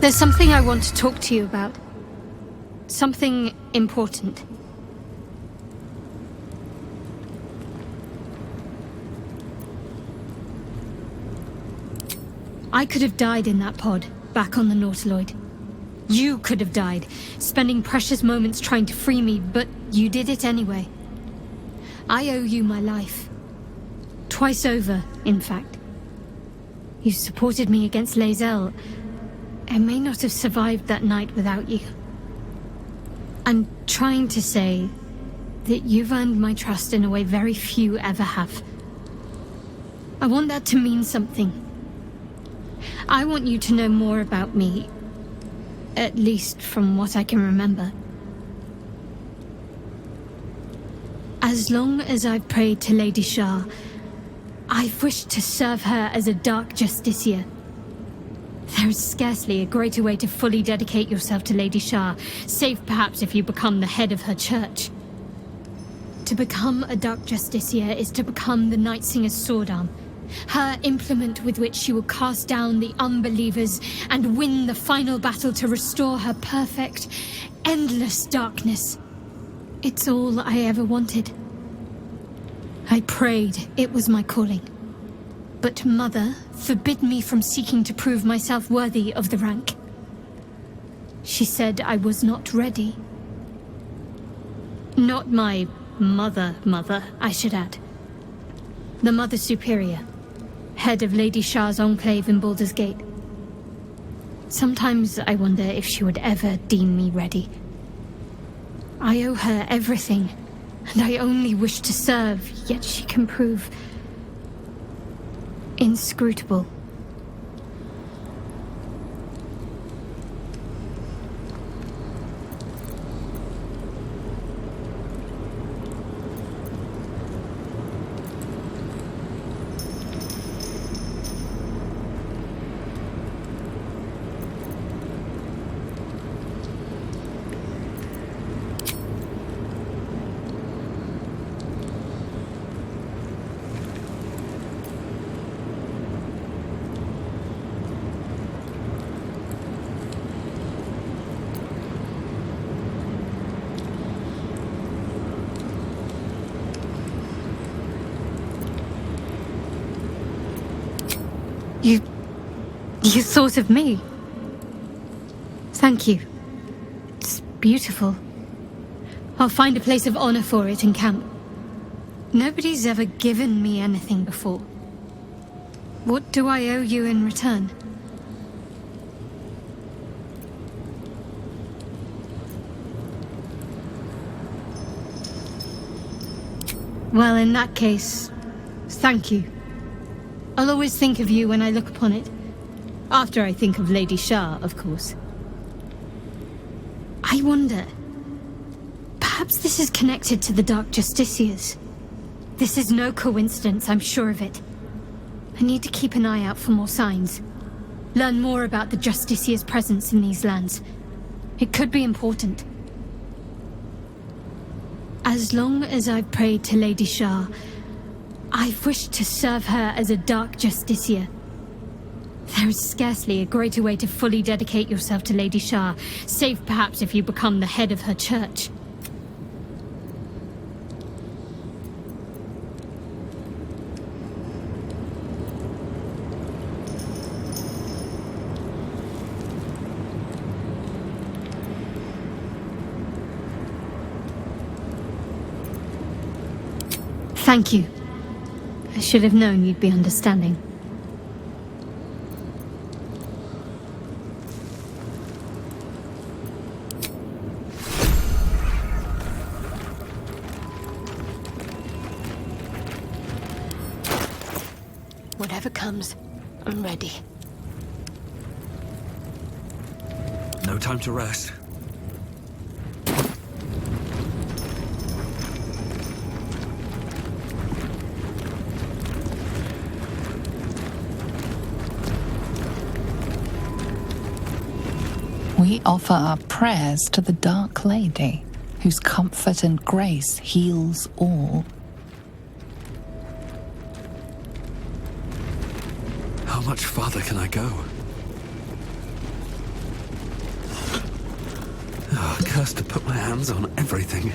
There's something I want to talk to you about. Something important. I could have died in that pod, back on the Nautiloid. You could have died, spending precious moments trying to free me, but you did it anyway. I owe you my life. Twice over, in fact. You supported me against Lae'zel. I may not have survived that night without you. I'm trying to say that you've earned my trust in a way very few ever have. I want that to mean something. I want you to know more about me, at least from what I can remember. As long as I've prayed to Lady Shar, I've wished to serve her as a Dark Justiciar. There is scarcely a greater way to fully dedicate yourself to Lady Shar, save perhaps if you become the head of her church. To become a Dark Justiciar is to become the Night Singer's sword arm, her implement with which she will cast down the unbelievers and win the final battle to restore her perfect, endless darkness. It's all I ever wanted. I prayed it was my calling. But Mother forbid me from seeking to prove myself worthy of the rank. She said I was not ready. Not my mother, I should add. The Mother Superior, head of Lady Shar's enclave in Baldur's Gate. Sometimes I wonder if she would ever deem me ready. I owe her everything, and I only wish to serve, yet she can prove inscrutable. You thought of me. Thank you. It's beautiful. I'll find a place of honor for it in camp. Nobody's ever given me anything before. What do I owe you in return? Well, in that case, thank you. I'll always think of you when I look upon it. After I think of Lady Shar, of course. I wonder... perhaps this is connected to the Dark Justiciars. This is no coincidence, I'm sure of it. I need to keep an eye out for more signs. Learn more about the Justiciar's presence in these lands. It could be important. As long as I've prayed to Lady Shar, I've wished to serve her as a Dark Justiciar. There is scarcely a greater way to fully dedicate yourself to Lady Shar, save perhaps if you become the head of her church. Thank you. I should have known you'd be understanding. Whatever comes, I'm ready. No time to rest. We offer our prayers to the Dark Lady, whose comfort and grace heals all. How much farther can I go? Oh, cursed to put my hands on everything.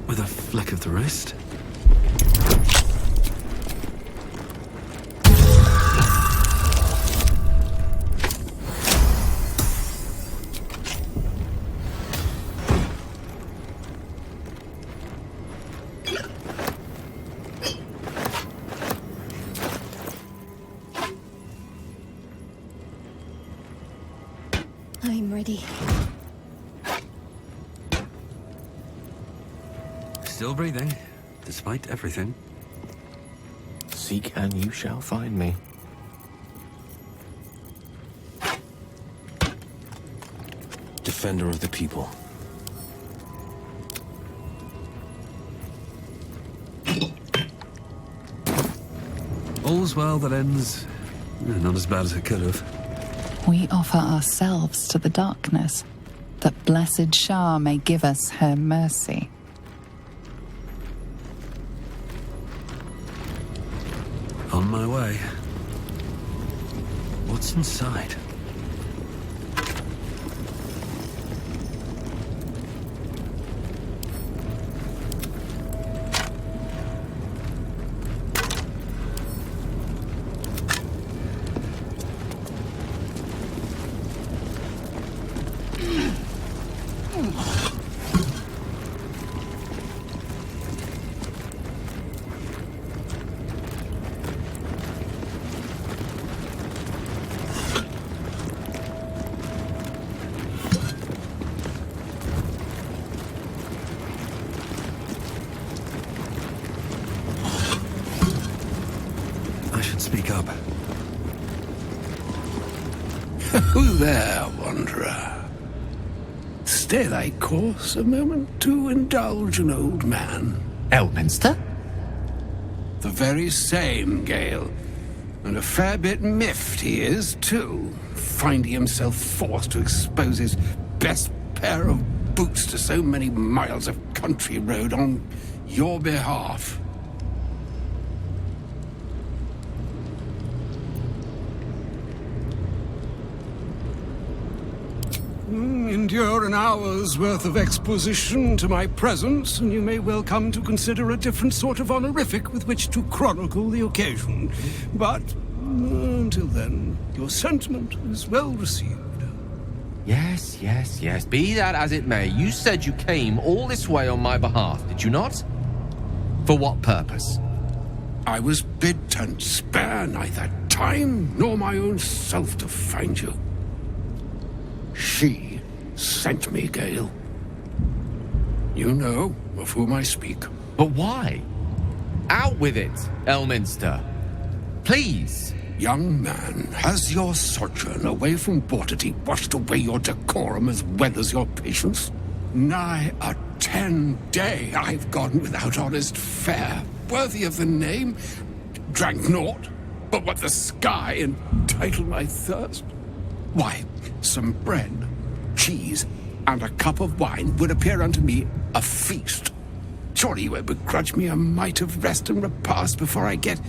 With a flick of the wrist. I'm ready. Still breathing, despite everything. Seek and you shall find me. Defender of the people. All's well that ends... not as bad as it could have. We offer ourselves to the darkness, that blessed Shah may give us her mercy. On my way. What's inside? Speak up. Who there, wanderer? Stay thy course a moment to indulge an old man. Elminster? The very same, Gale. And a fair bit miffed he is, too, finding himself forced to expose his best pair of boots to so many miles of country road on your behalf. Endure an hour's worth of exposition to my presence, and you may well come to consider a different sort of honorific with which to chronicle the occasion. But until then, your sentiment is well received. Yes. Be that as it may, you said you came all this way on my behalf, did you not? For what purpose? I was bid to spare neither time nor my own self to find you. She sent me, Gale. You know of whom I speak. But why? Out with it, Elminster. Please. Young man, has your sojourn away from Bortity washed away your decorum as well as your patience? Nigh a 10-day I've gone without honest fare, worthy of the name. Drank naught, but what the sky entitled my thirst. Why, some bread, cheese, and a cup of wine would appear unto me a feast. Surely you won't begrudge me a mite of rest and repast before I get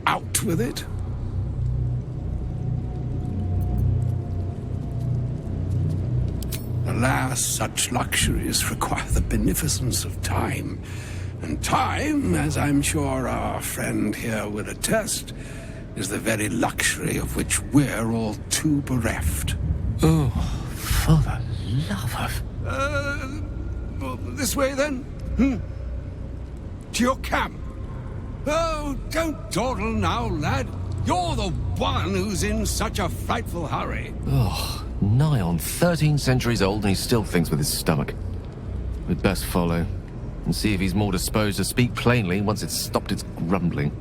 out with it? Alas, such luxuries require the beneficence of time. And time, as I'm sure our friend here will attest, is the very luxury of which we're all too bereft. Oh, for the love of... This way, then? To your camp? Oh, don't dawdle now, lad. You're the one who's in such a frightful hurry. Oh, nigh on 13 centuries old and he still thinks with his stomach. We'd best follow and see if he's more disposed to speak plainly once it's stopped its grumbling.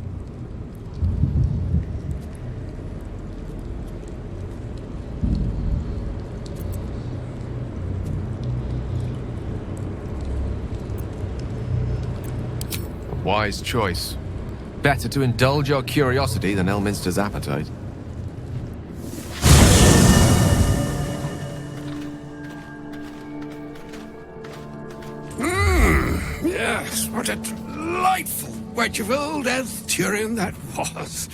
Wise choice. Better to indulge your curiosity than Elminster's appetite. Yes, what a delightful wedge of old Arthurian that was.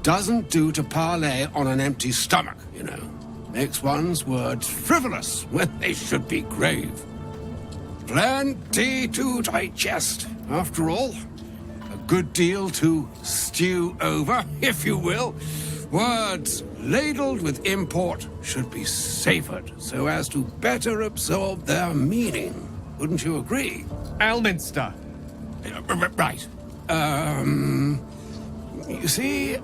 Doesn't do to parley on an empty stomach, you know. Makes one's words frivolous when they should be grave. Plenty to digest, after all. A good deal to stew over, if you will. Words ladled with import should be savoured so as to better absorb their meaning. Wouldn't you agree? Elminster! Right. You see,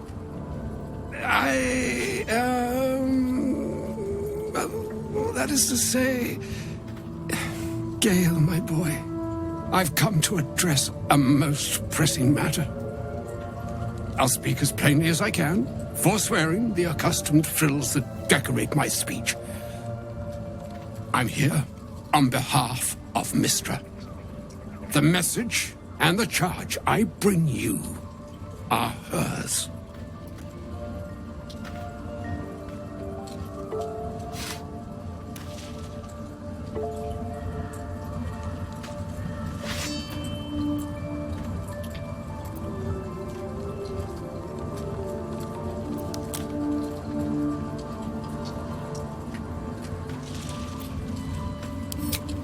that is to say, Gale, my boy, I've come to address a most pressing matter. I'll speak as plainly as I can, forswearing the accustomed frills that decorate my speech. I'm here on behalf of Mystra. The message and the charge I bring you are hers.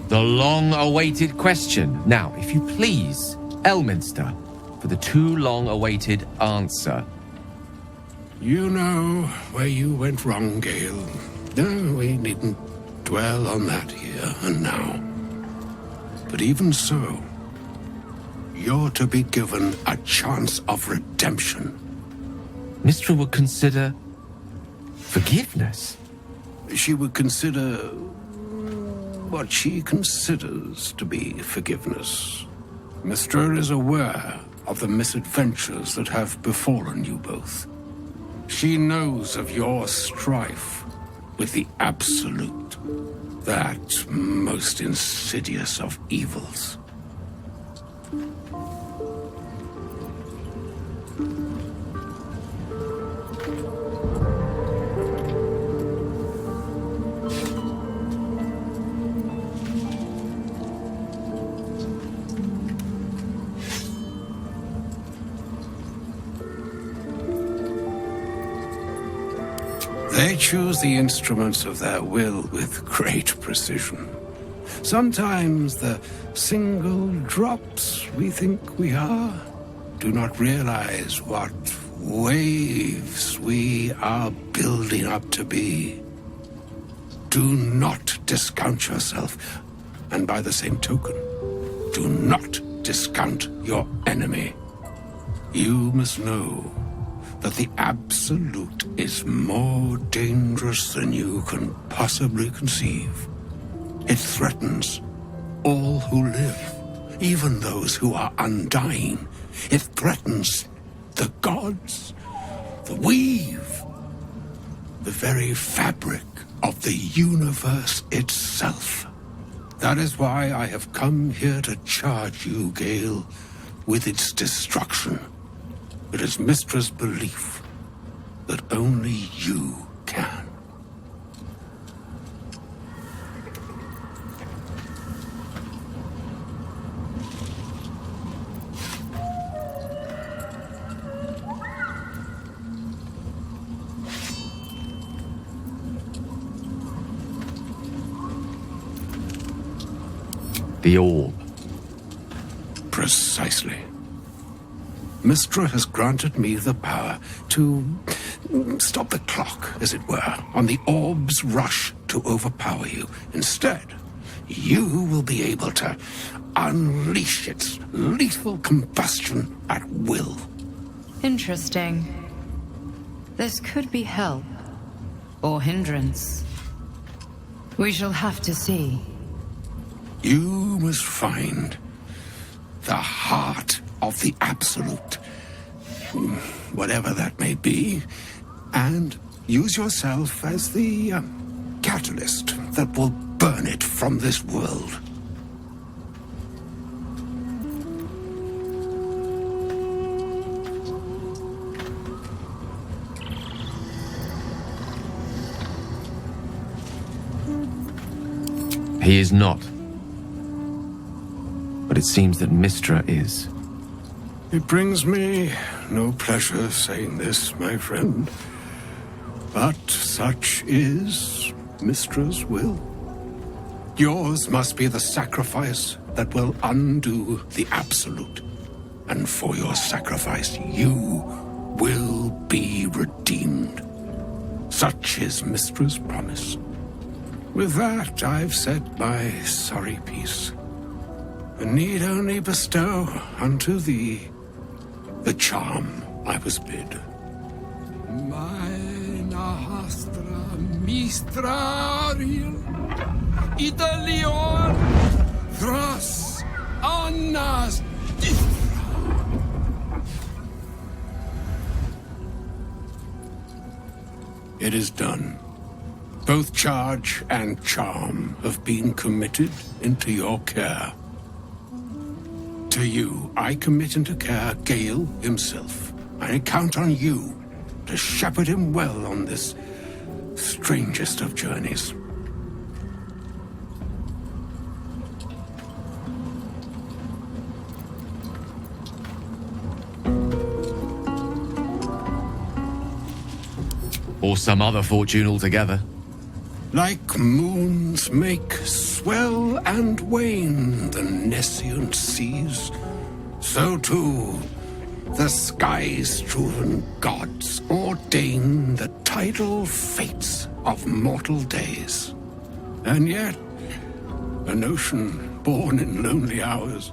The long-awaited question. Now, if you please, Elminster, for the too long-awaited answer. You know where you went wrong, Gale. No, we needn't dwell on that here and now. But even so, you're to be given a chance of redemption. Mystra would consider forgiveness. She would consider what she considers to be forgiveness. Mystra is aware of the misadventures that have befallen you both. She knows of your strife with the Absolute, that most insidious of evils. They choose the instruments of their will with great precision. Sometimes the single drops we think we are do not realize what waves we are building up to be. Do not discount yourself, and by the same token, do not discount your enemy. You must know that the Absolute is more dangerous than you can possibly conceive. It threatens all who live, even those who are undying. It threatens the gods, the weave, the very fabric of the universe itself. That is why I have come here to charge you, Gale, with its destruction. It is Mystra's belief that only you can. The orb. Precisely. Mystra has granted me the power to stop the clock, as it were, on the orb's rush to overpower you. Instead, you will be able to unleash its lethal combustion at will. Interesting. This could be help, or hindrance. We shall have to see. You must find the heart of the Absolute, whatever that may be, and use yourself as the catalyst that will burn it from this world. He is not. But it seems that Mystra is. It brings me no pleasure saying this, my friend, but such is Mistra's will. Yours must be the sacrifice that will undo the absolute. And for your sacrifice, you will be redeemed. Such is Mistra's promise. With that, I've said my sorry piece, and need only bestow unto thee the charm I was bid. Meine hastra mistrariel, Italion, thras annas distra. It is done. Both charge and charm have been committed into your care. To you, I commit into care Gale himself. I count on you to shepherd him well on this strangest of journeys. Or some other fortune altogether. Like moons make swell and wane the nescient seas, so too the skies-strewn gods ordain the tidal fates of mortal days. And yet, an ocean born in lonely hours,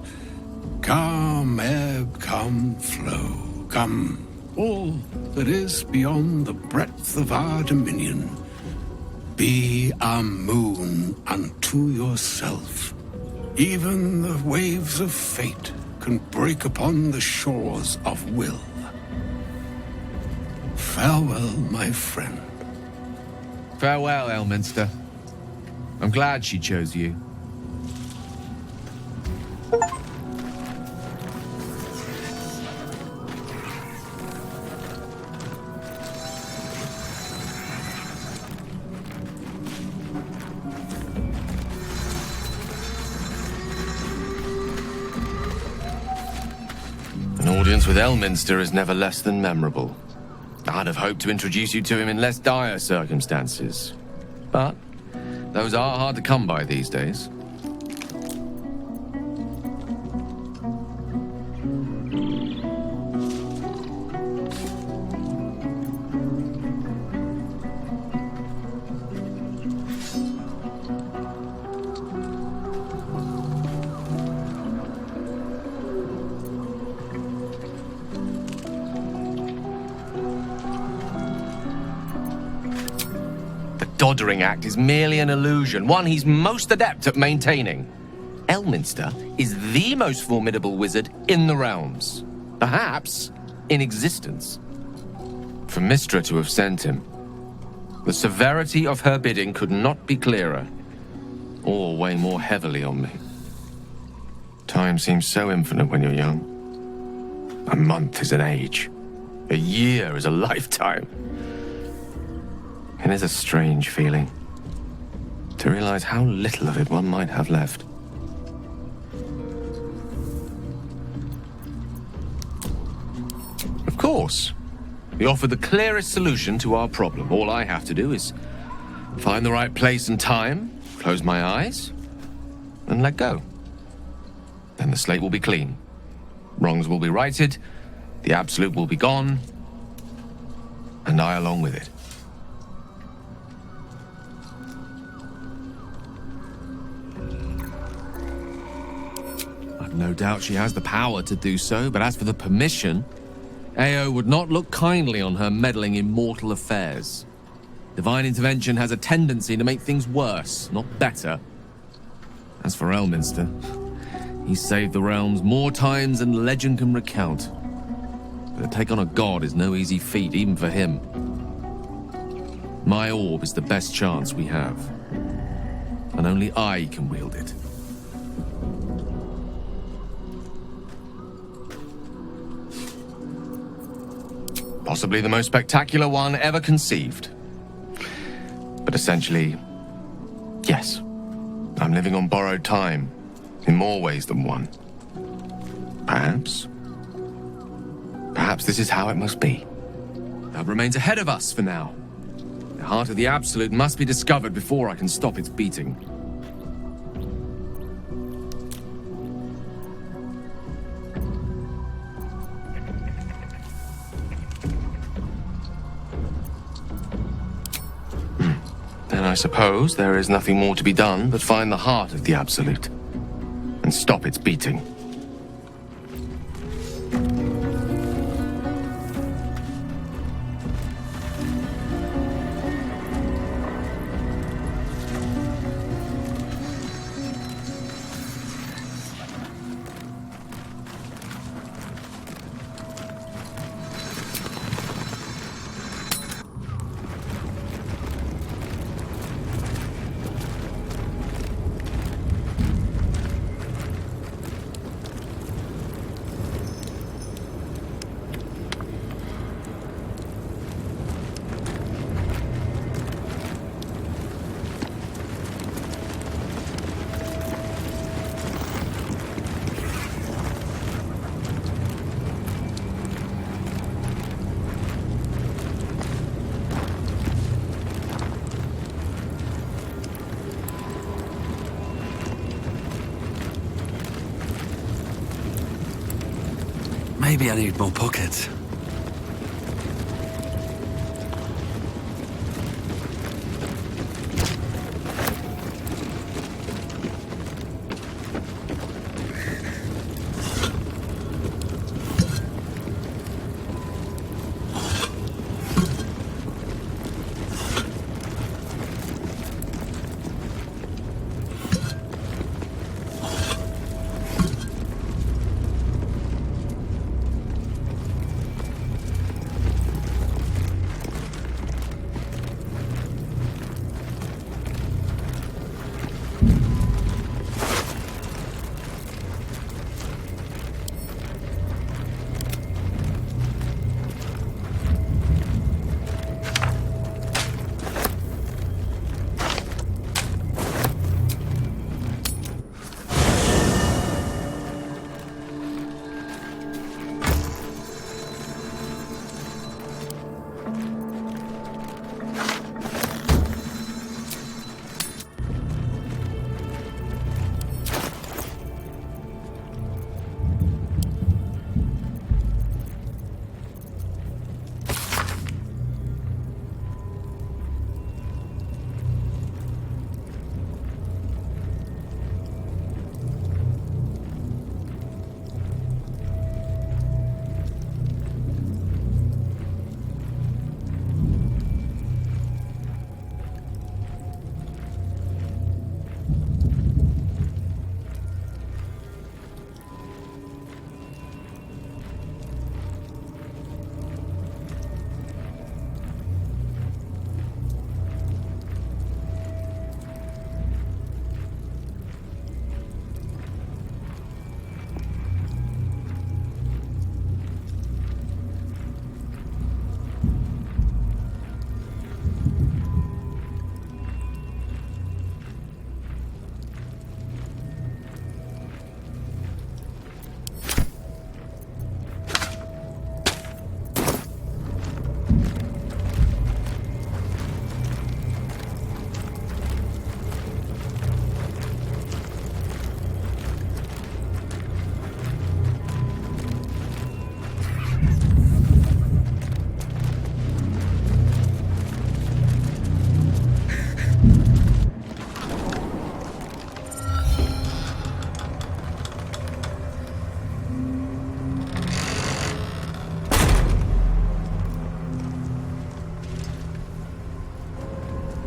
come ebb, come flow, come all that is beyond the breadth of our dominion. Be a moon unto yourself. Even the waves of fate can break upon the shores of Wyll. Farewell, my friend. Farewell, Elminster. I'm glad she chose you. An audience with Elminster is never less than memorable. I'd have hoped to introduce you to him in less dire circumstances. But those are hard to come by these days. Doddering act is merely an illusion, one he's most adept at maintaining. Elminster is the most formidable wizard in the realms, perhaps in existence. For Mystra to have sent him, the severity of her bidding could not be clearer, or weigh more heavily on me. Time seems so infinite when you're young. A month is an age. A year is a lifetime. It is a strange feeling to realize how little of it one might have left. Of course, we offer the clearest solution to our problem. All I have to do is find the right place and time, close my eyes, and let go. Then the slate will be clean. Wrongs will be righted, the absolute will be gone, and I along with it. No doubt she has the power to do so, but as for the permission, Ao would not look kindly on her meddling in mortal affairs. Divine intervention has a tendency to make things worse, not better. As for Elminster, he's saved the realms more times than legend can recount. But to take on a god is no easy feat, even for him. My orb is the best chance we have, and only I can wield it. Possibly the most spectacular one ever conceived. But essentially, yes, I'm living on borrowed time, in more ways than one. Perhaps Perhaps this is how it must be. That remains ahead of us for now. The heart of the Absolute must be discovered before I can stop its beating. Then I suppose there is nothing more to be done but find the heart of the Absolute and stop its beating. Maybe I need more pockets.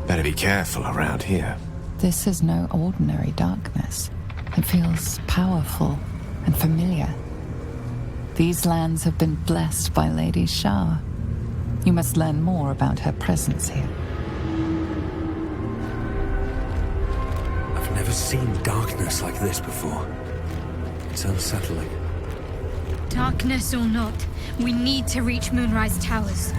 Better be careful around here. This is no ordinary darkness. It feels powerful and familiar. These lands have been blessed by Lady Shah. You must learn more about her presence here. I've never seen darkness like this before. It's unsettling. Darkness or not, we need to reach Moonrise Towers.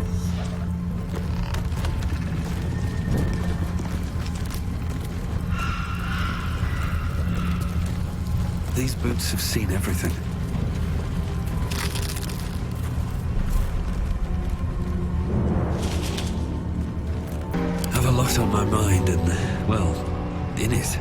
These boots have seen everything. lot on my mind and, well, in it.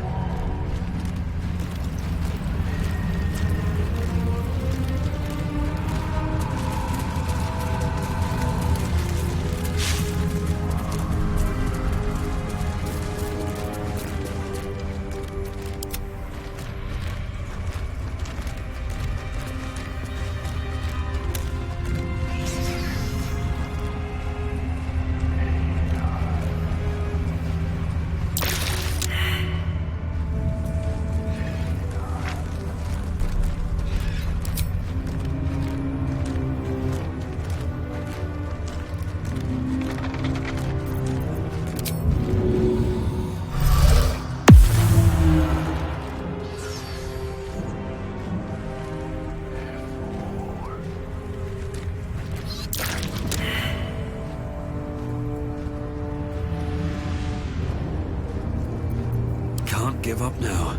Give up now.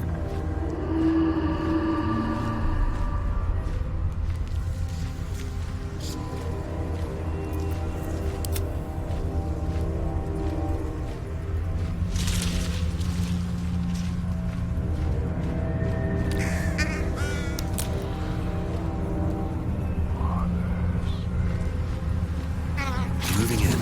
Moving in.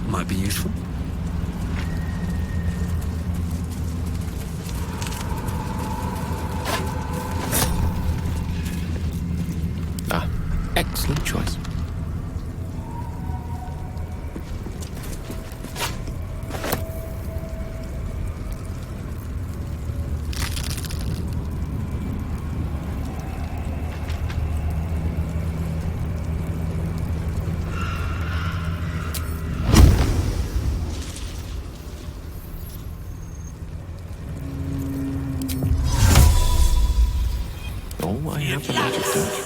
Might be useful. Ah, excellent choice. Oh, I have a magic touch.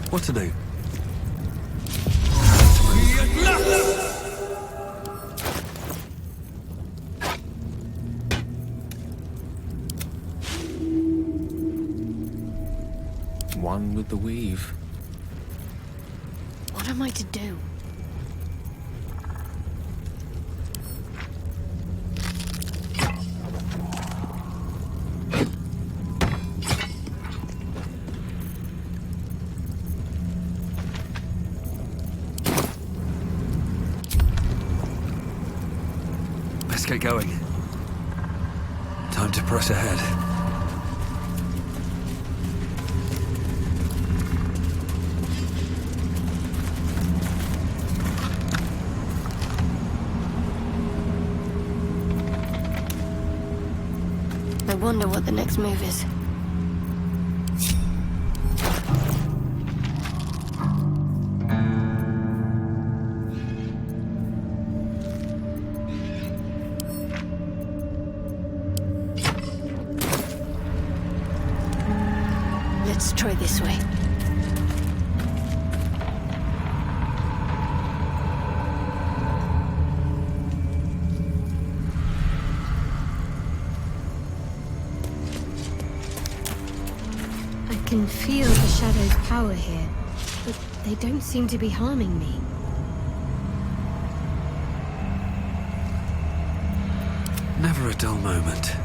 What to do? One with the weave. What am I to do? Let's get going. Time to press ahead. I wonder what the next move is. Let's try this way. I can feel the shadow's power here, but they don't seem to be harming me. Never a dull moment.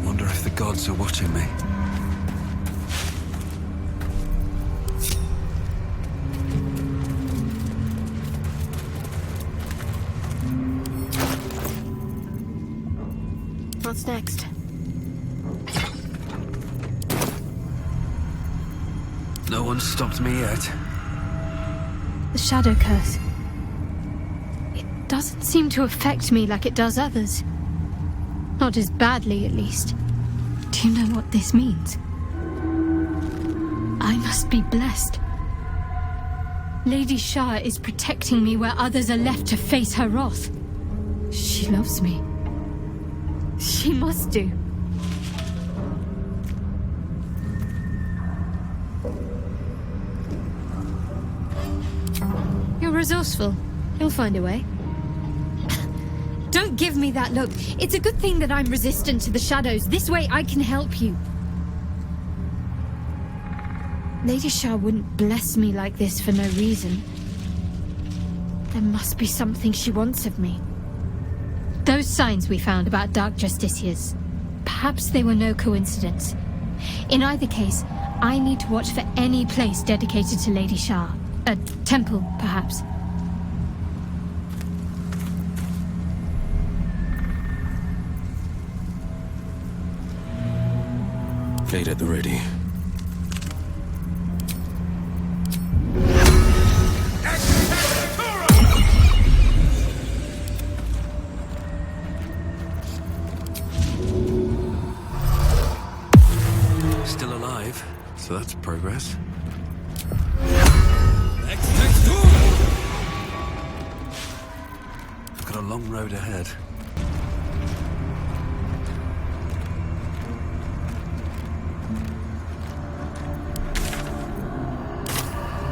Wonder if the gods are watching me. What's next? No one stopped me yet. The shadow curse. It doesn't seem to affect me like it does others. Not as badly, at least. Do you know what this means? I must be blessed. Lady Shah is protecting me where others are left to face her wrath. She loves me. She must do. You're resourceful. You'll find a way. Don't give me that look. It's a good thing that I'm resistant to the shadows. This way I can help you. Lady Shah wouldn't bless me like this for no reason. There must be something she wants of me. Those signs we found about Dark Justiciars, perhaps they were no coincidence. In either case, I need to watch for any place dedicated to Lady Shah. A temple, perhaps. Gate at the ready. Still alive, so that's progress. I've got a long road ahead.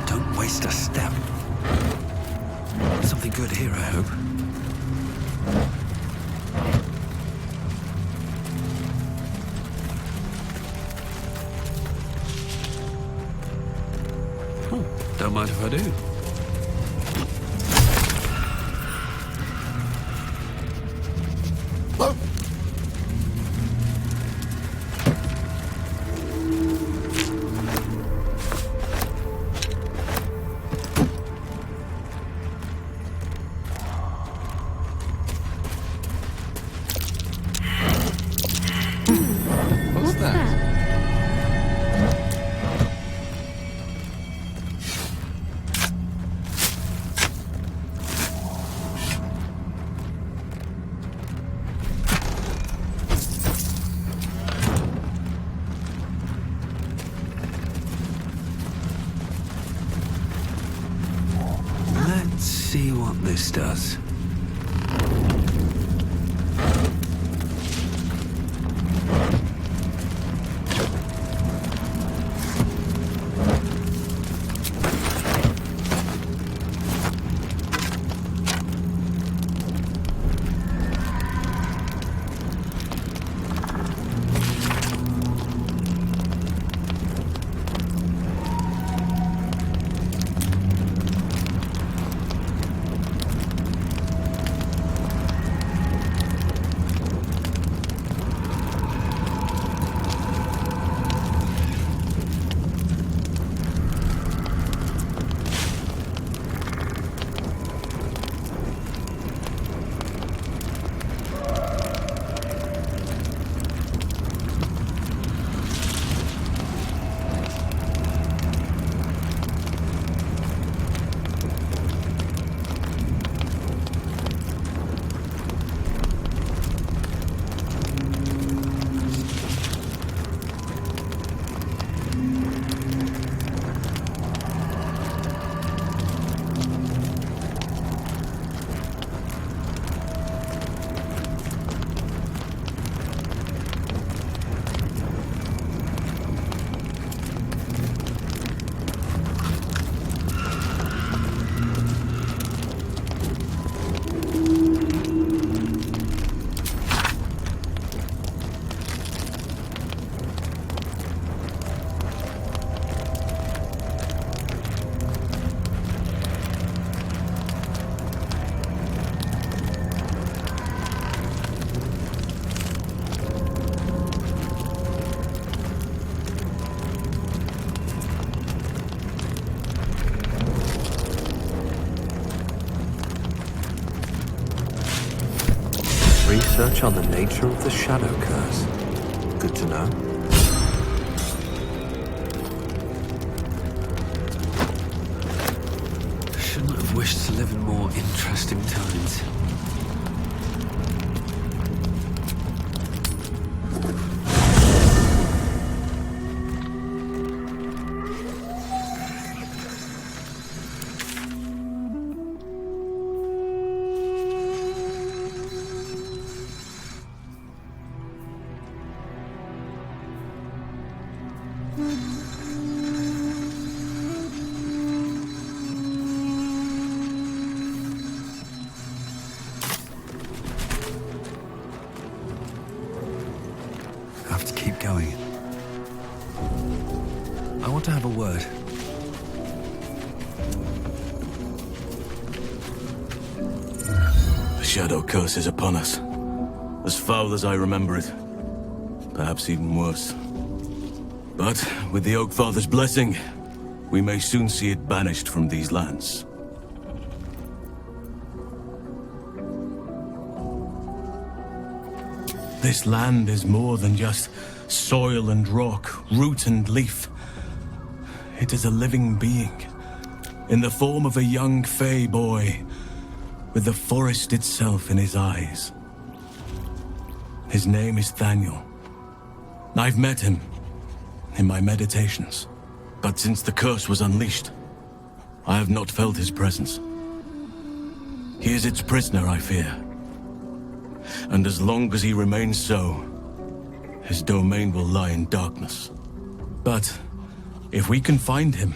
Don't waste a step. Something good here, I hope. Don't mind if I do. What's that? Let's see what this does. Research on the nature of the shadow curse. Good to know. wished to live in more interesting times. Going. I want to have a word. The shadow curse is upon us. As foul as I remember it. Perhaps even worse. But with the Oak Father's blessing, we may soon see it banished from these lands. This land is more than just soil and rock, root and leaf. It is a living being, in the form of a young fey boy, with the forest itself in his eyes. His name is Thaniel. I've met him in my meditations, but since the curse was unleashed, I have not felt his presence. He is its prisoner, I fear. And as long as he remains so, his domain will lie in darkness. But if we can find him,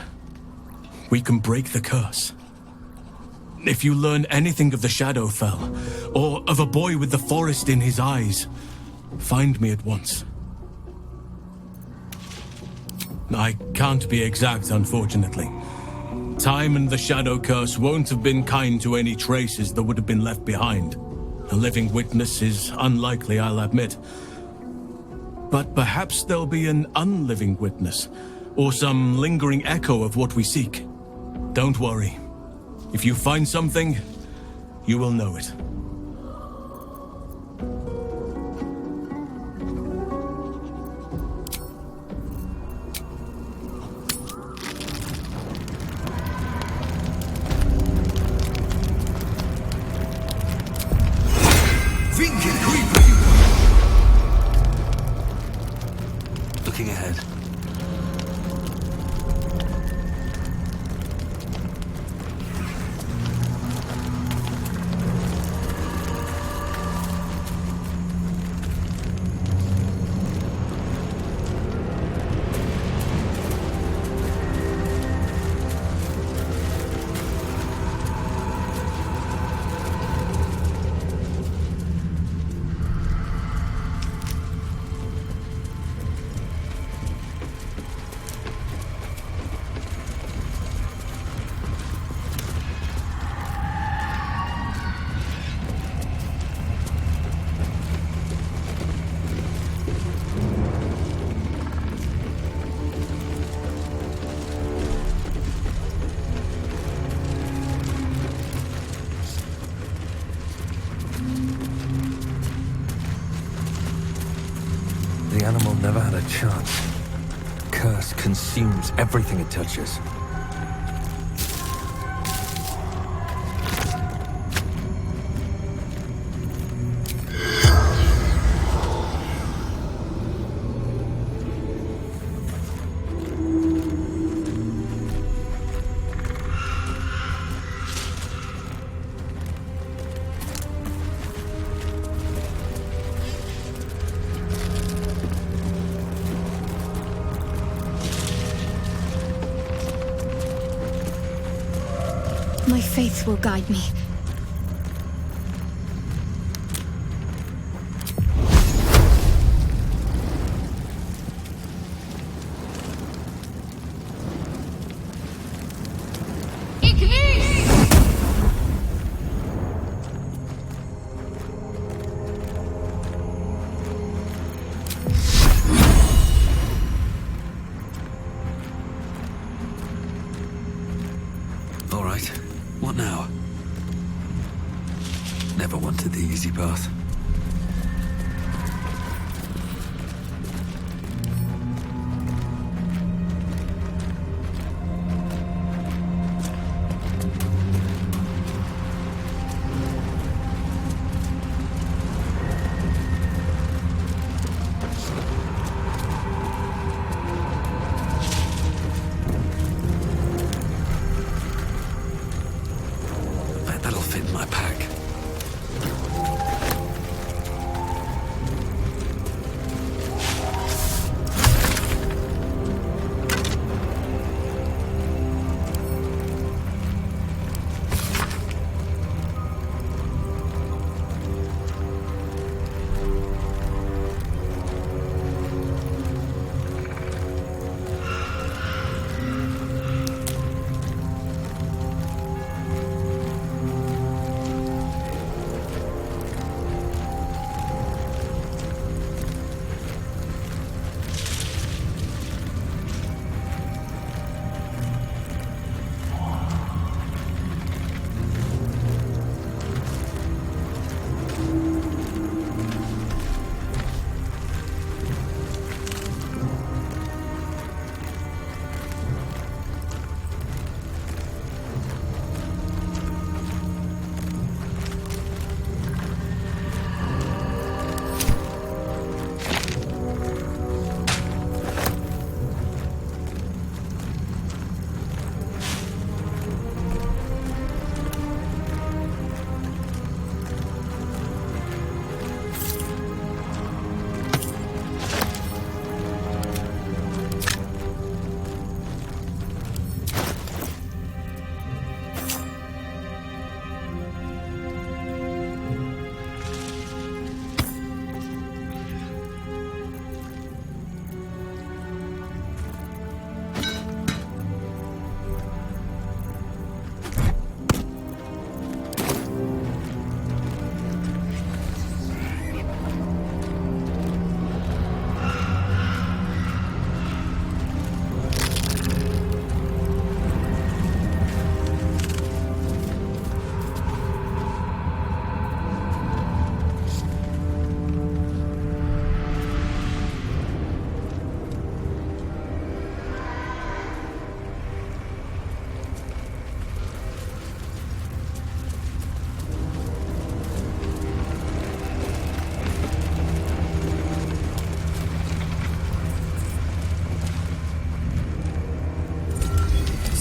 we can break the curse. If you learn anything of the Shadowfell, or of a boy with the forest in his eyes, find me at once. I can't be exact, unfortunately. Time and the Shadow Curse won't have been kind to any traces that would have been left behind. A living witness is unlikely, I'll admit. But perhaps there'll be an unliving witness, or some lingering echo of what we seek. Don't worry. If you find something, you will know it. Looking ahead. The animal never had a chance. Curse consumes everything it touches. My faith will guide me. All right. What now? Never wanted the easy path.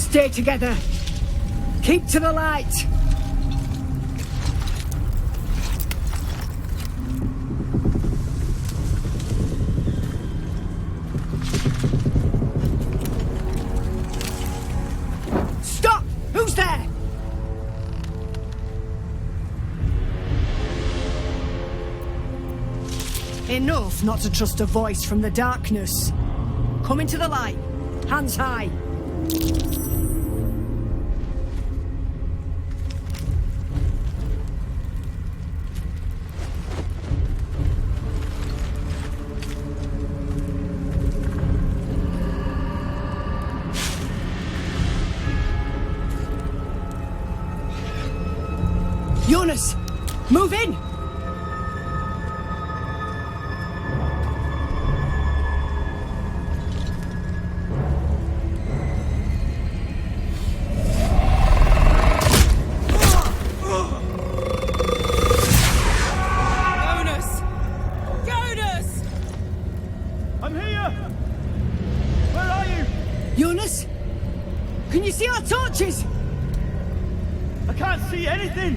Stay together. Keep to the light. Stop! Who's there? Enough not to trust a voice from the darkness. Come into the light. Hands high. Jonas, move in! Jonas? Can you see our torches? I can't see anything!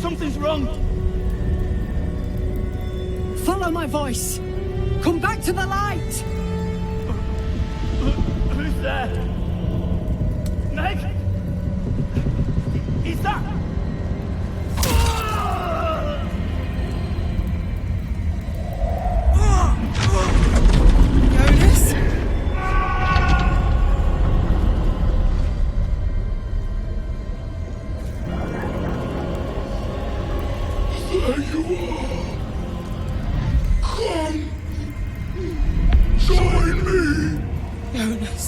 Something's wrong! Follow my voice! Come back to the light! Who's there? Meg? Is that... Jonas? There you are. Come. Join me. Jonas.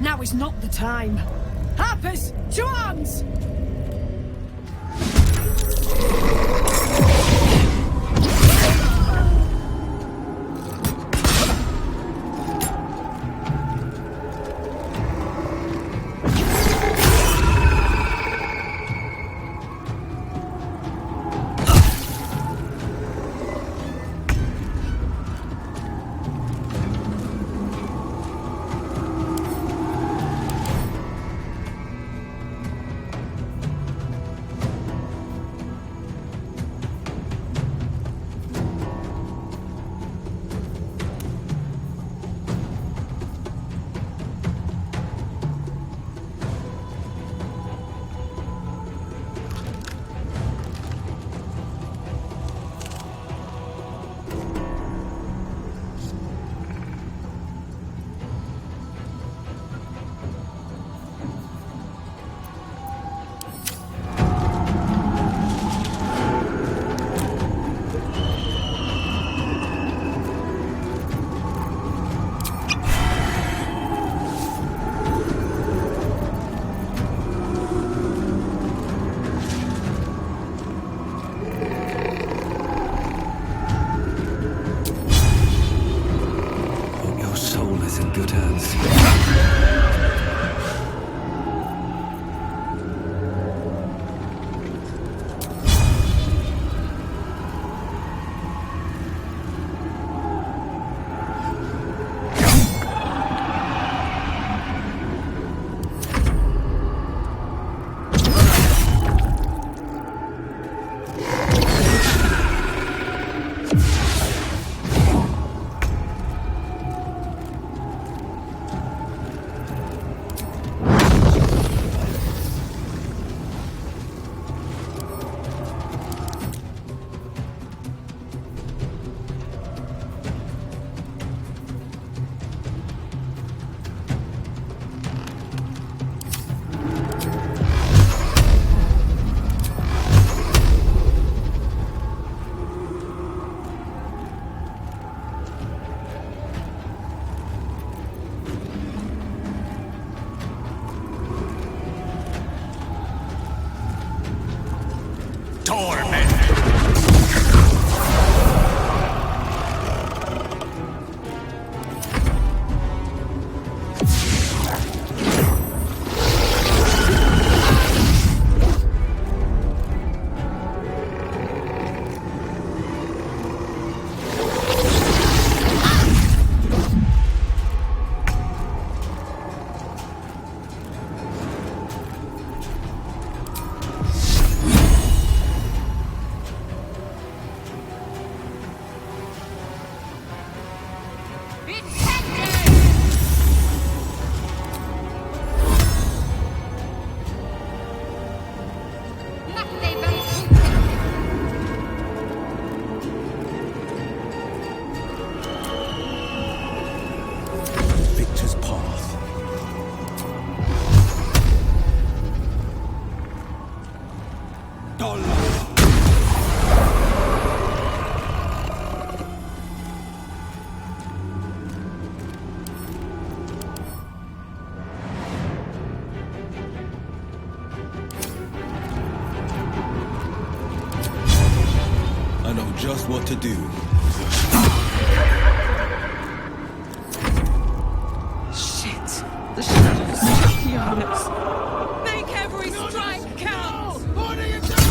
Now is not the time. Harpers, to arms! just what to do. Shit! The shadows are taking on us! Make every strike count! What are you doing?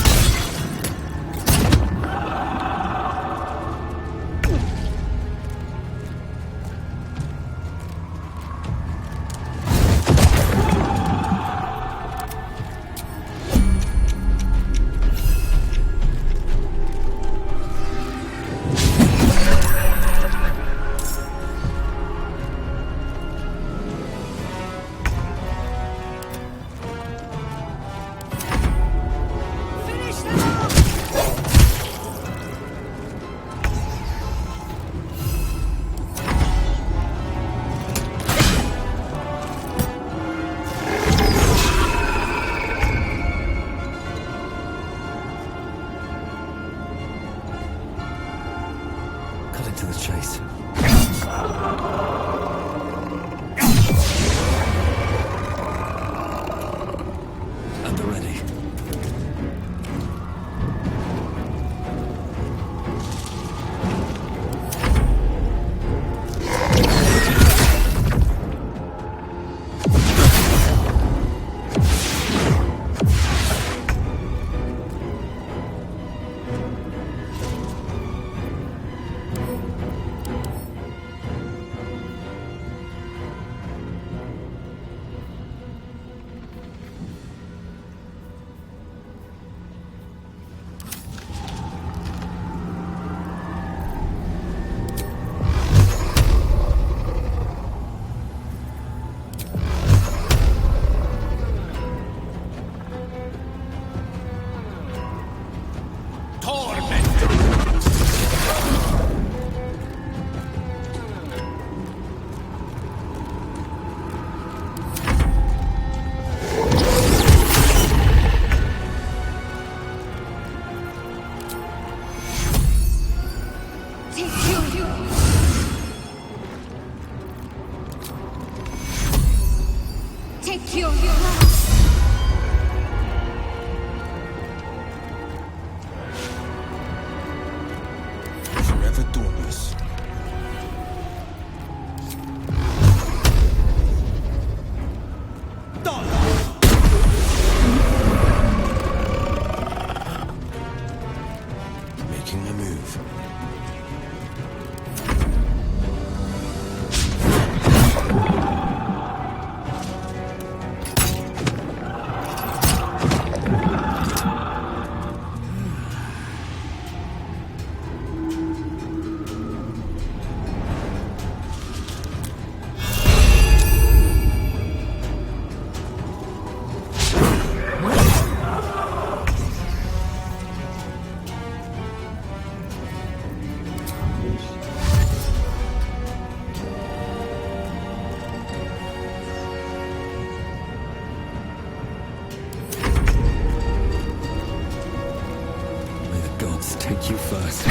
Take you first.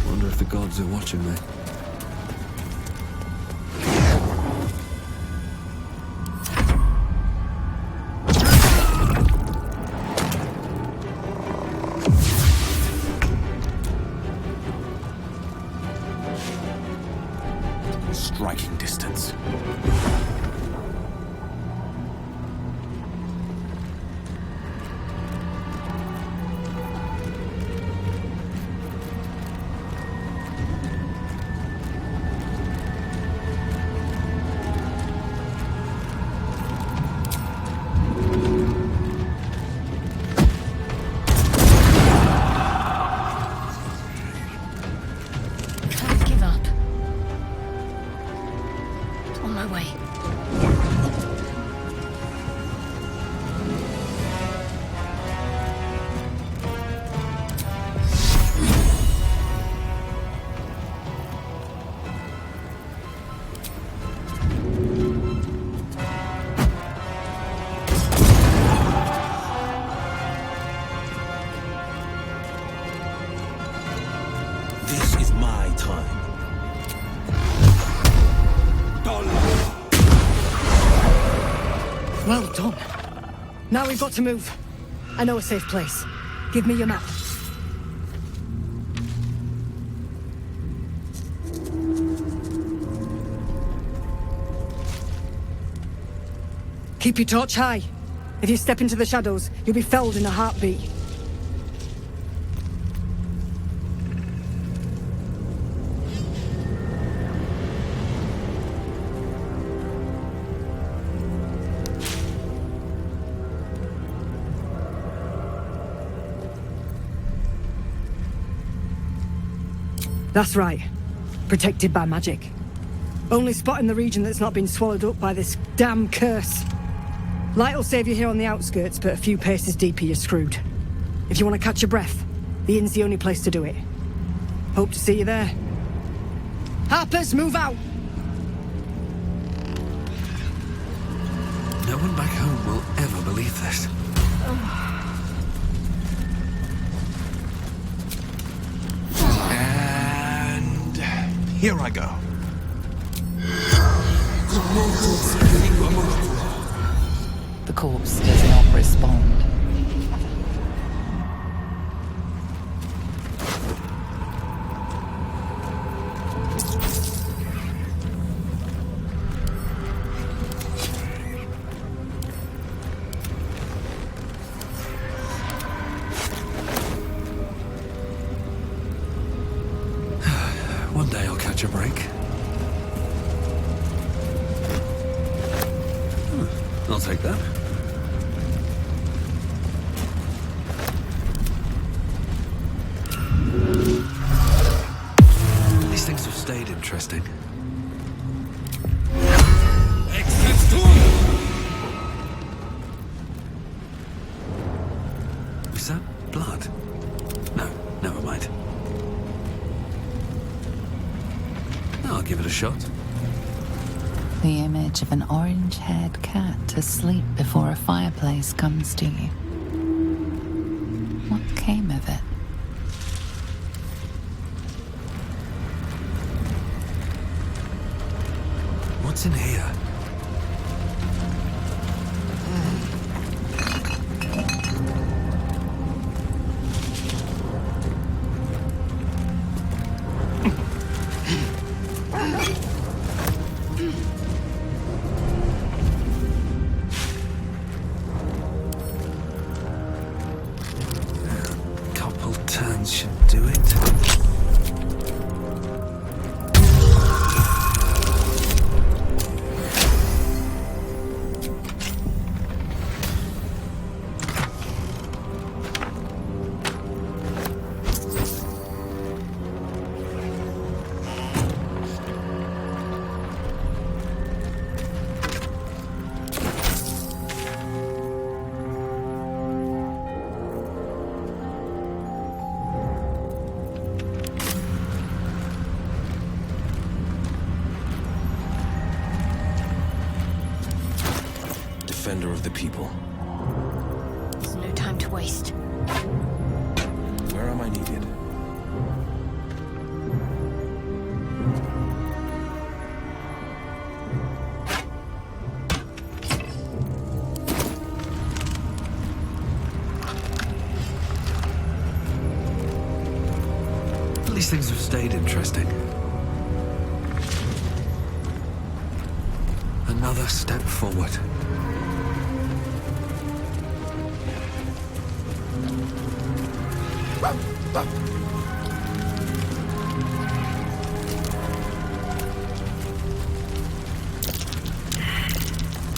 Wonder if the gods are watching me. Striking distance. Well done. Now we've got to move. I know a safe place. Give me your map. Keep your torch high. If you step into the shadows, you'll be felled in a heartbeat. That's right. Protected by magic. Only spot in the region that's not been swallowed up by this damn curse. Light will save you here on the outskirts, but a few paces deeper you're screwed. If you want to catch your breath, the inn's the only place to do it. Hope to see you there. Harpers, move out! No one back home will ever believe this. And here I go. The corpse does not respond. One day I'll catch a break. I'll take that. These things have stayed interesting. Is that blood? No, never mind. I'll give it a shot. The image of an orange-haired cat asleep before a fireplace comes to you. What came of it? What's in here? Should do it. Defender of the people. There's no time to waste. Where am I needed? These things have stayed interesting. Another step forward.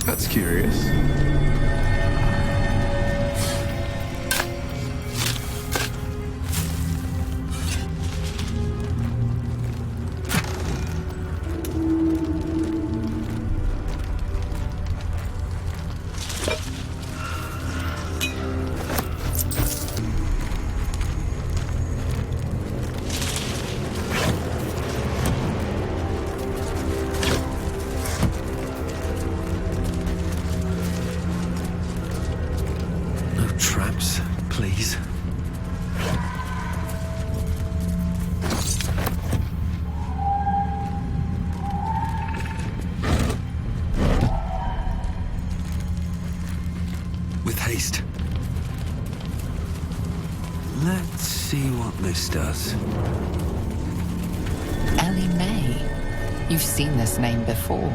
That's curious. what this does. Ellie May. You've seen this name before.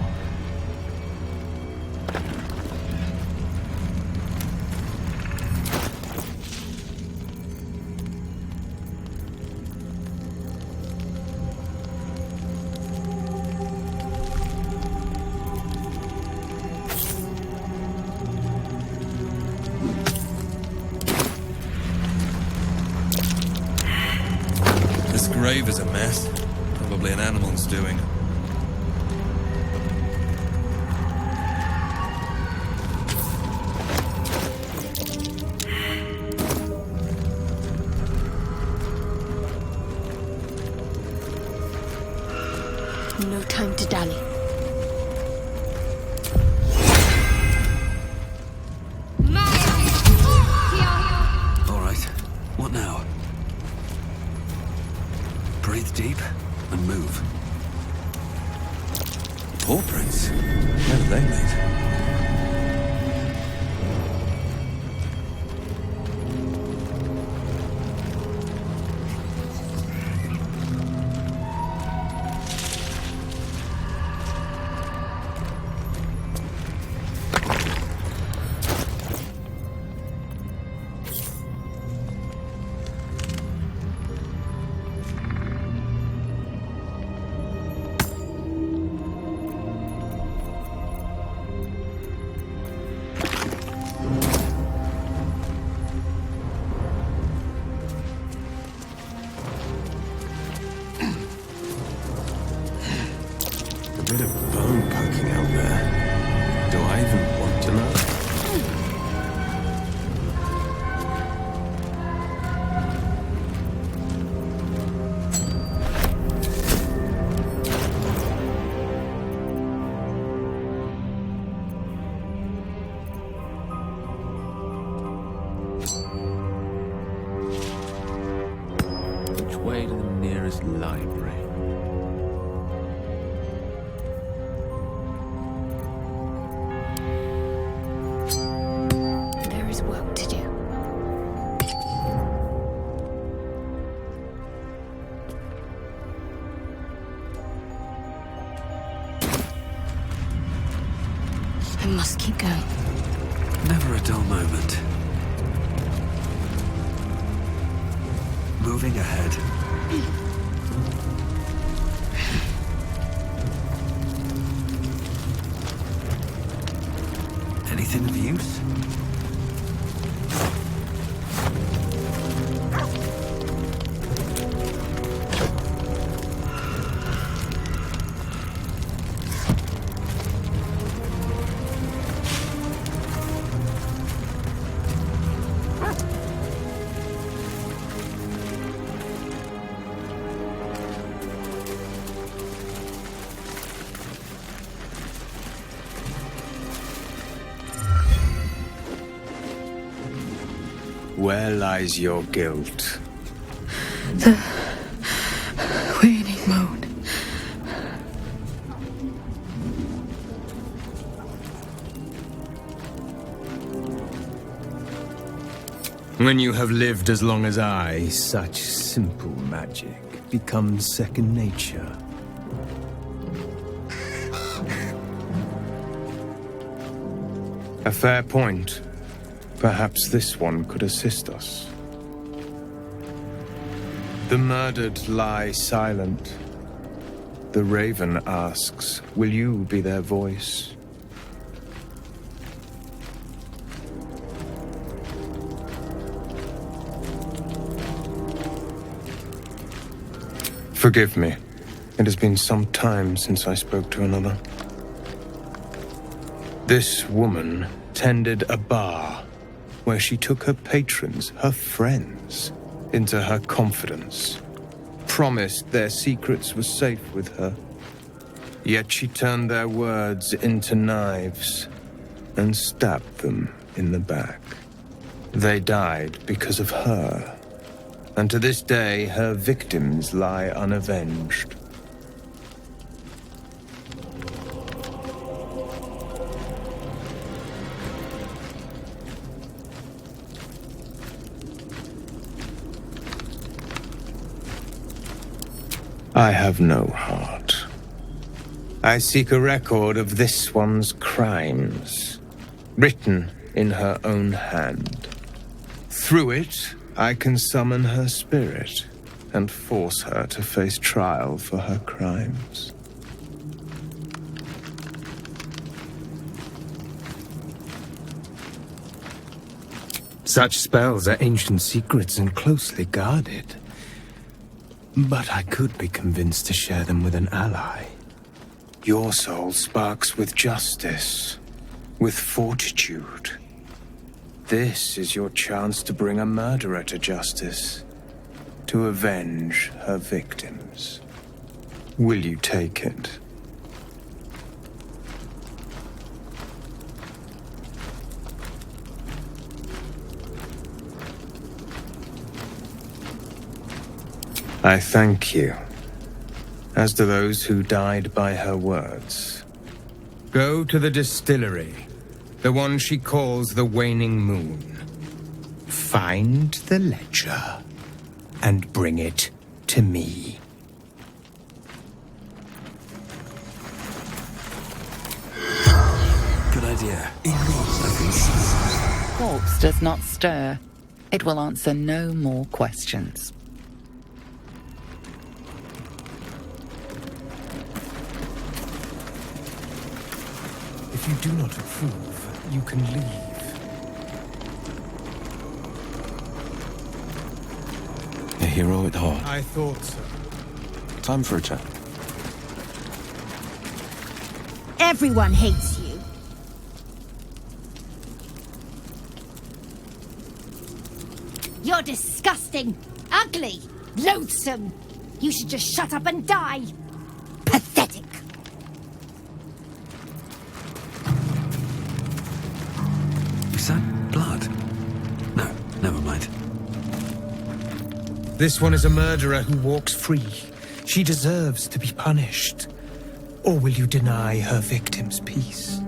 This grave is a mess. Probably an animal's doing. No time to dally. All right. What now? Breathe deep and move. Paw prints? Where are they made? A bit of bone poking out there. Do I even want to know? Which way to the nearest library? There is work to do. I must keep going. Never a dull moment. Moving ahead. Anything of use? Where lies your guilt? The waning moon. When you have lived as long as I, such simple magic becomes second nature. A fair point. Perhaps this one could assist us. The murdered lie silent. The raven asks, will you be their voice? Forgive me. It has been some time since I spoke to another. This woman tended a bar where she took her patrons, her friends, into her confidence, promised their secrets were safe with her. Yet she turned their words into knives and stabbed them in the back. They died because of her, and to this day her victims lie unavenged. I have no heart. I seek a record of this one's crimes, written in her own hand. Through it, I can summon her spirit and force her to face trial for her crimes. Such spells are ancient secrets and closely guarded. But I could be convinced to share them with an ally. Your soul sparks with justice, with fortitude. This is your chance to bring a murderer to justice, to avenge her victims. Will you take it? I thank you, as do those who died by her words. Go to the distillery, the one she calls the Waning Moon. Find the ledger, and bring it to me. Good idea. Corpse does not stir. It will answer no more questions. If you do not approve, you can leave. A hero at heart. I thought so. Time for a chat. Everyone hates you. You're disgusting, ugly, loathsome. You should just shut up and die. Pathetic. Is that blood? No, never mind. This one is a murderer who walks free. She deserves to be punished. Or will you deny her victims peace?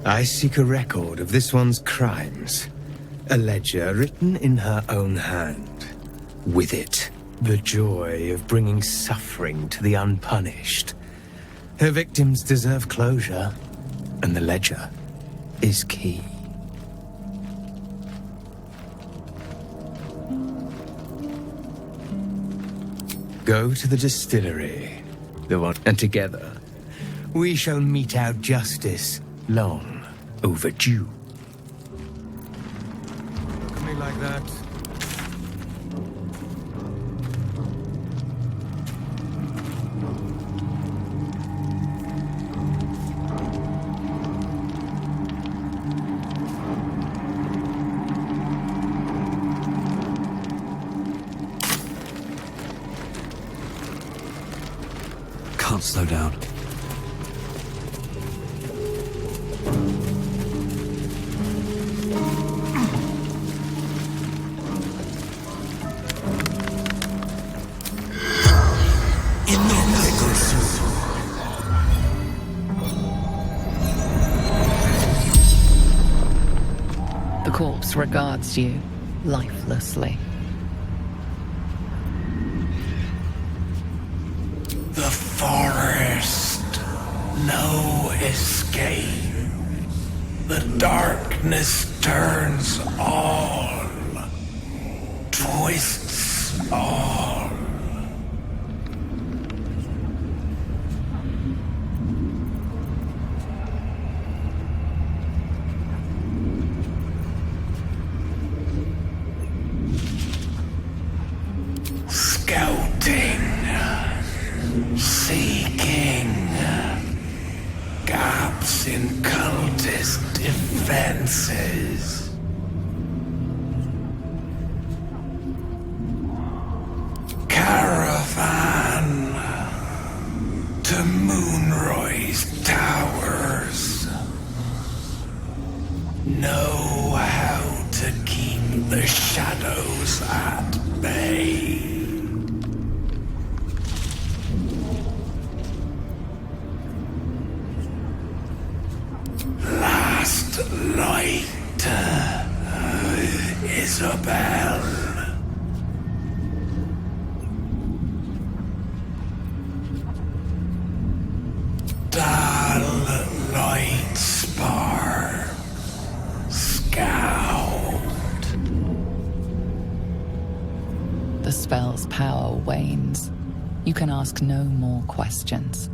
I seek a record of this one's crimes. A ledger written in her own hand. With it, the joy of bringing suffering to the unpunished. Her victims deserve closure, and the ledger is key. Go to the distillery, the one, and together we shall mete out justice long overdue. Something like that. Can't slow down. The corpse regards you lifelessly. The forest, no escape. The darkness turns all, twists all. Scouting, seeking, gaps in cultist defenses. Caravan to Moonroy's towers. Know how to keep the shadows at bay. Last light. the spell's power wanes, you can ask no more questions.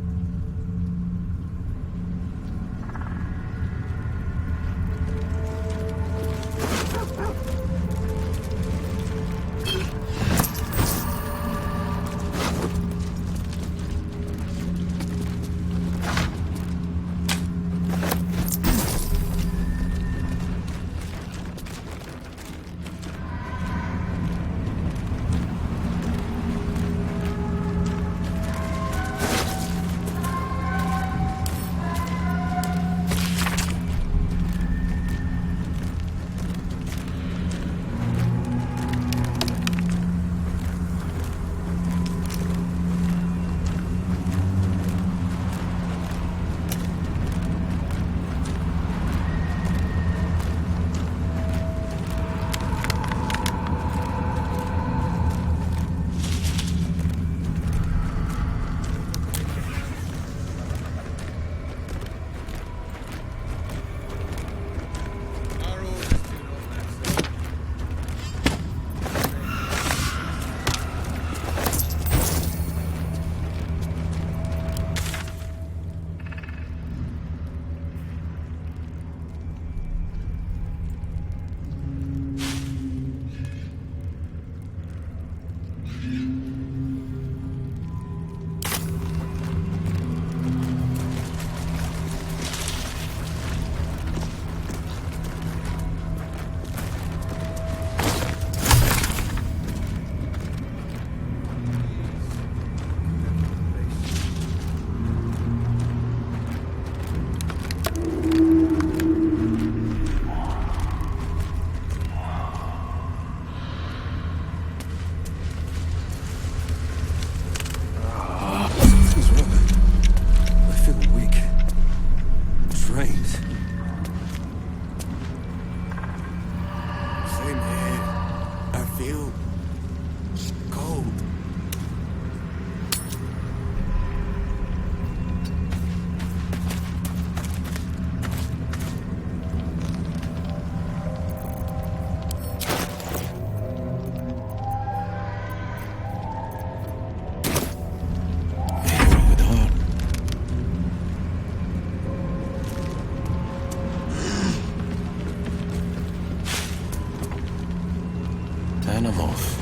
Animals.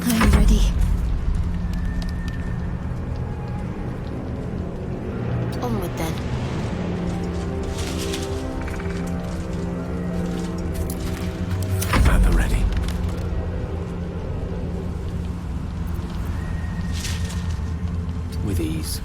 I'm ready. Onward then. At the ready. With ease.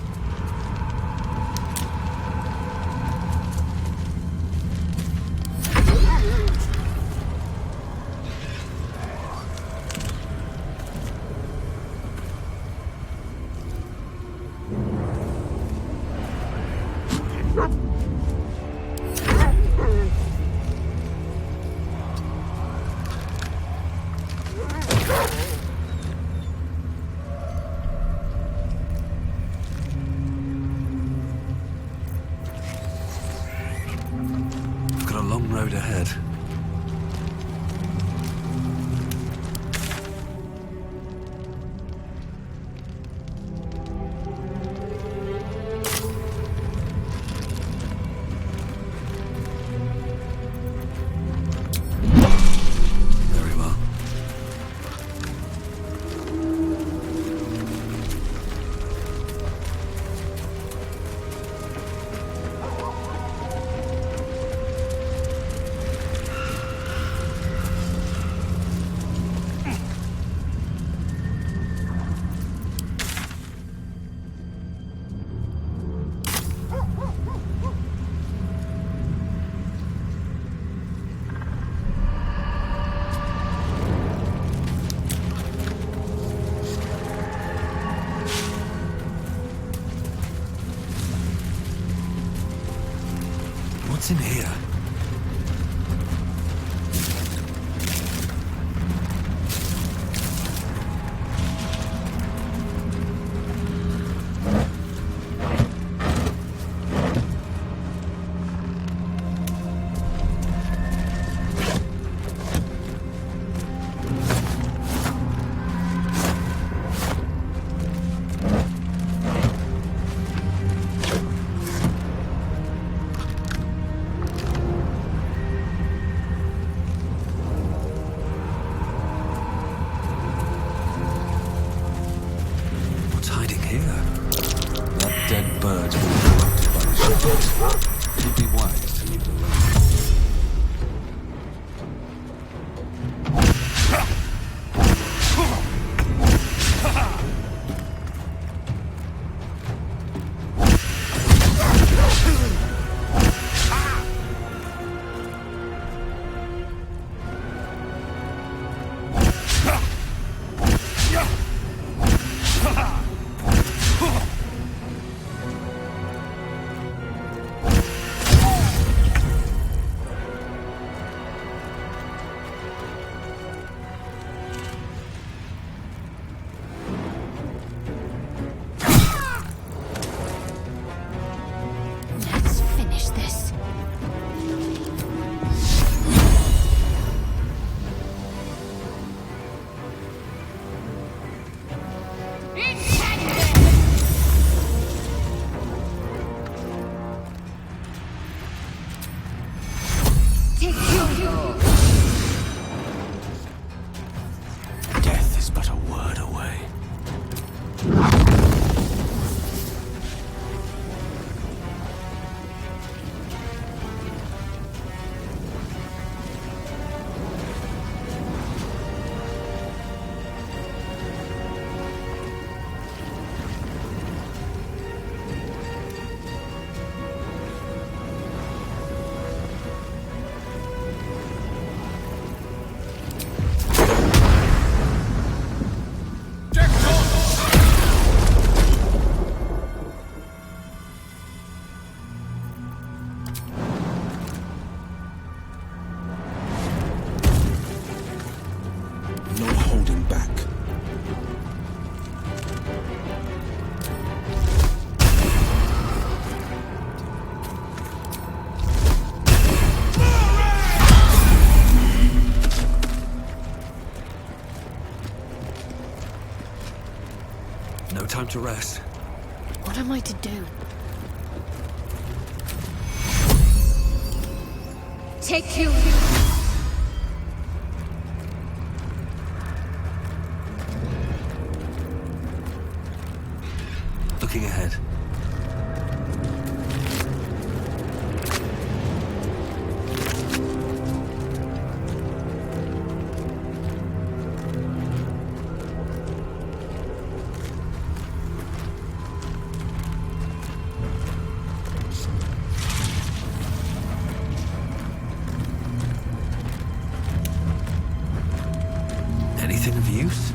Road ahead. Very well. What's in here? is but a word away. Time to rest. What am I to do? Take you. Looking ahead. Anything of use?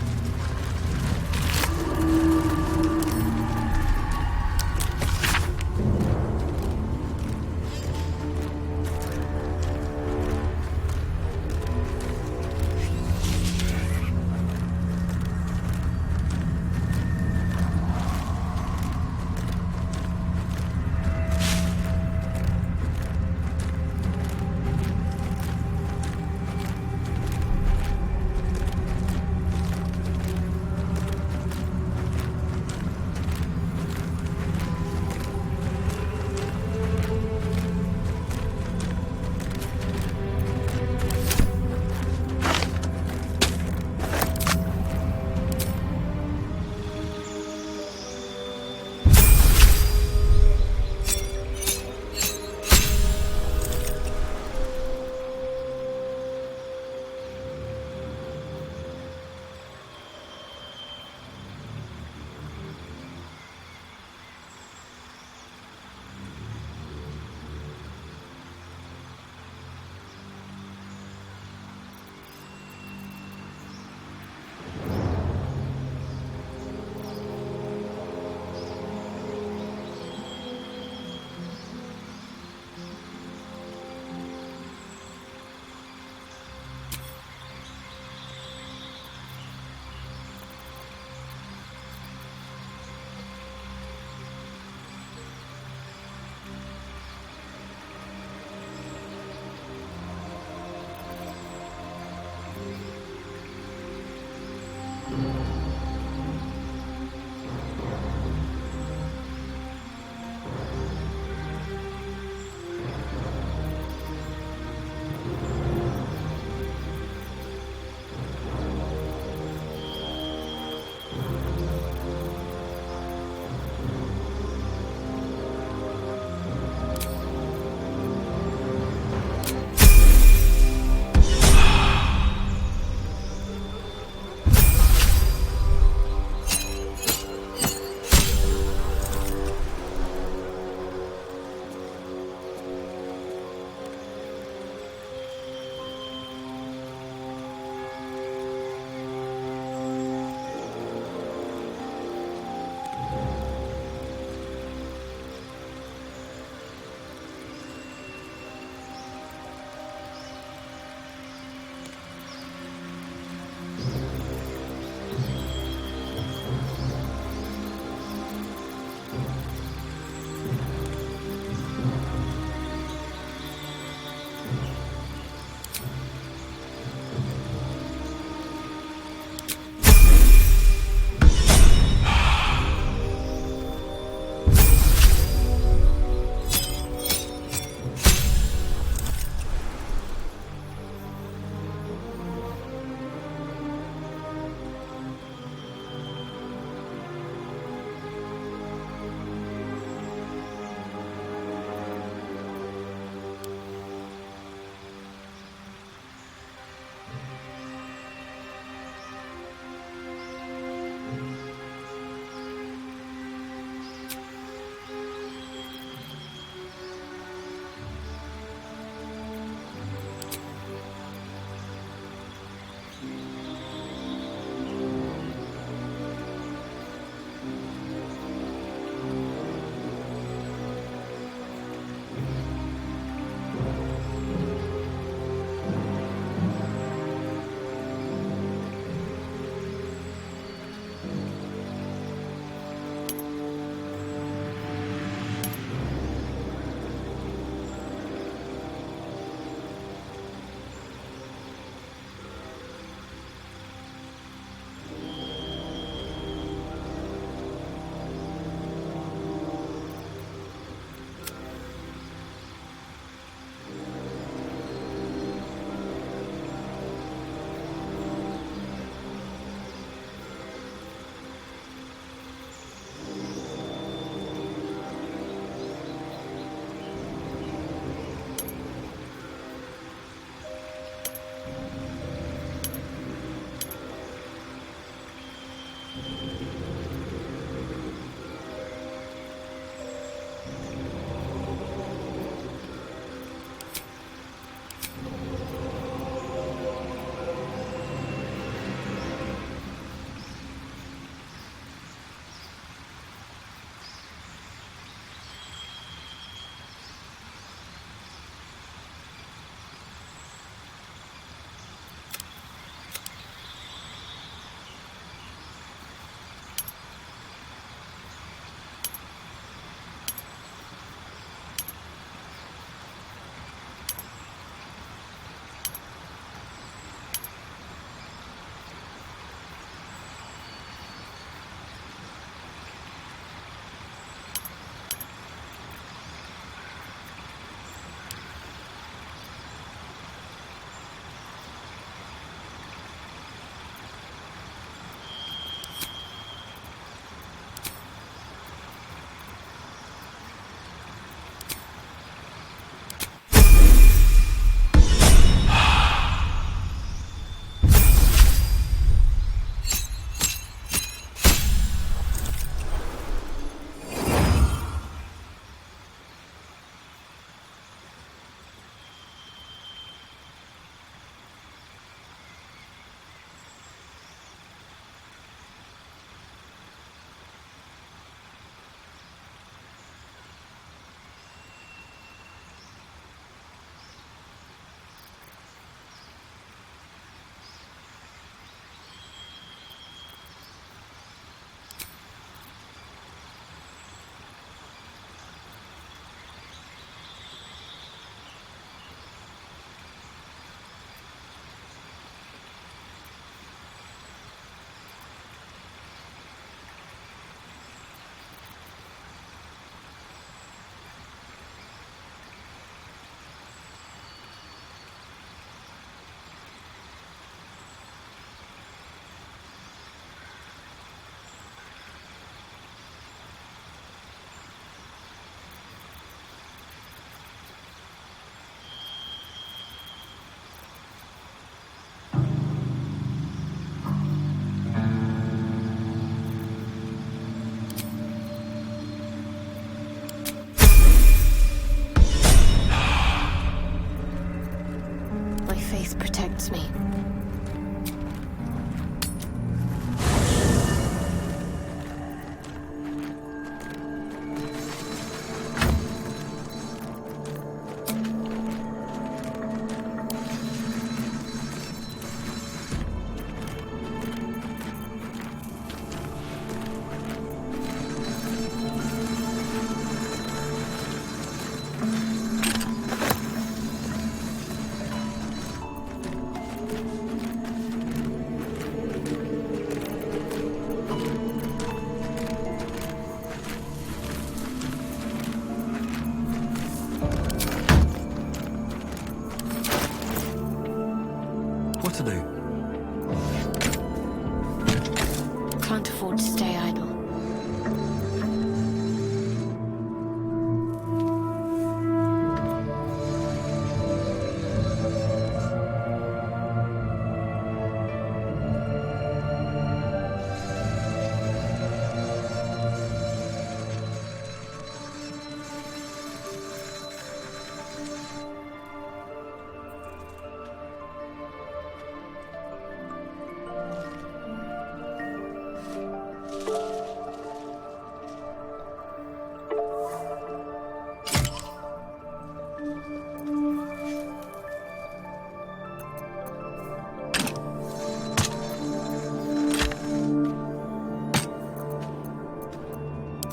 can't afford to stay idle.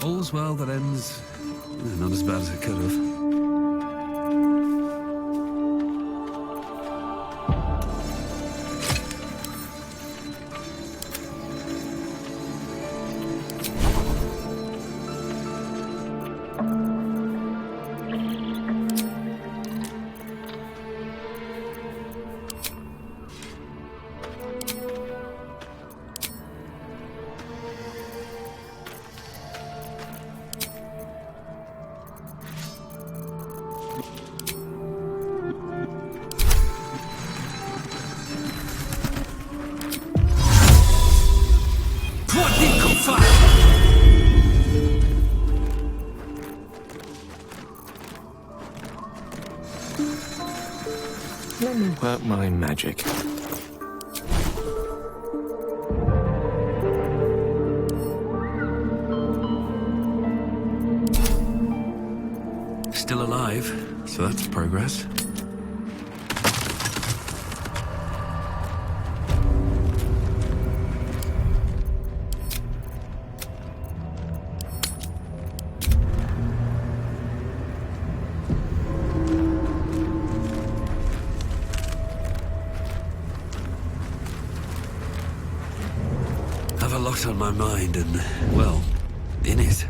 All's well that ends not as bad as it could have. Let me work my magic. Still alive, so that's progress. Have a lot on my mind and, well, in it.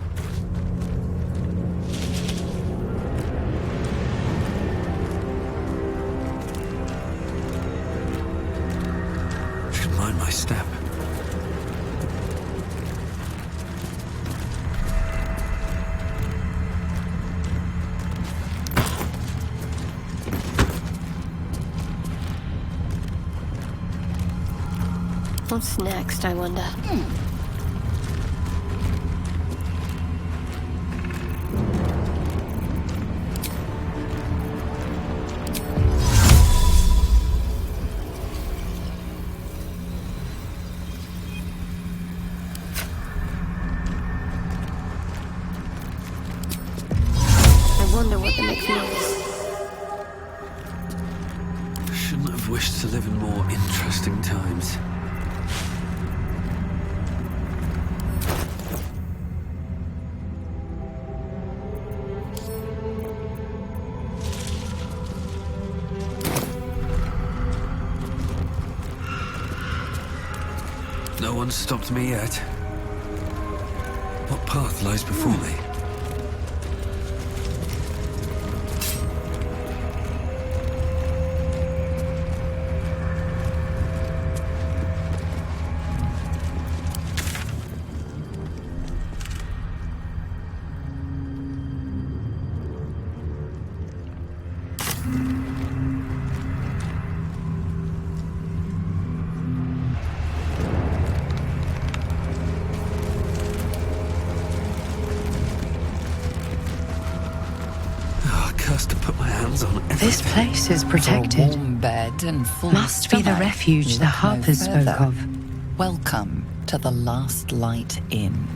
Should mind my step. What's next, I wonder? I wonder what the next move is. Shouldn't have wished to live in more interesting times. No one's stopped me yet. What path lies before me? To put my hands on everything. This place is protected. A warm bed and full Must be the stomach. refuge the Look no Harpers spoke further. of. Welcome to the Last Light Inn.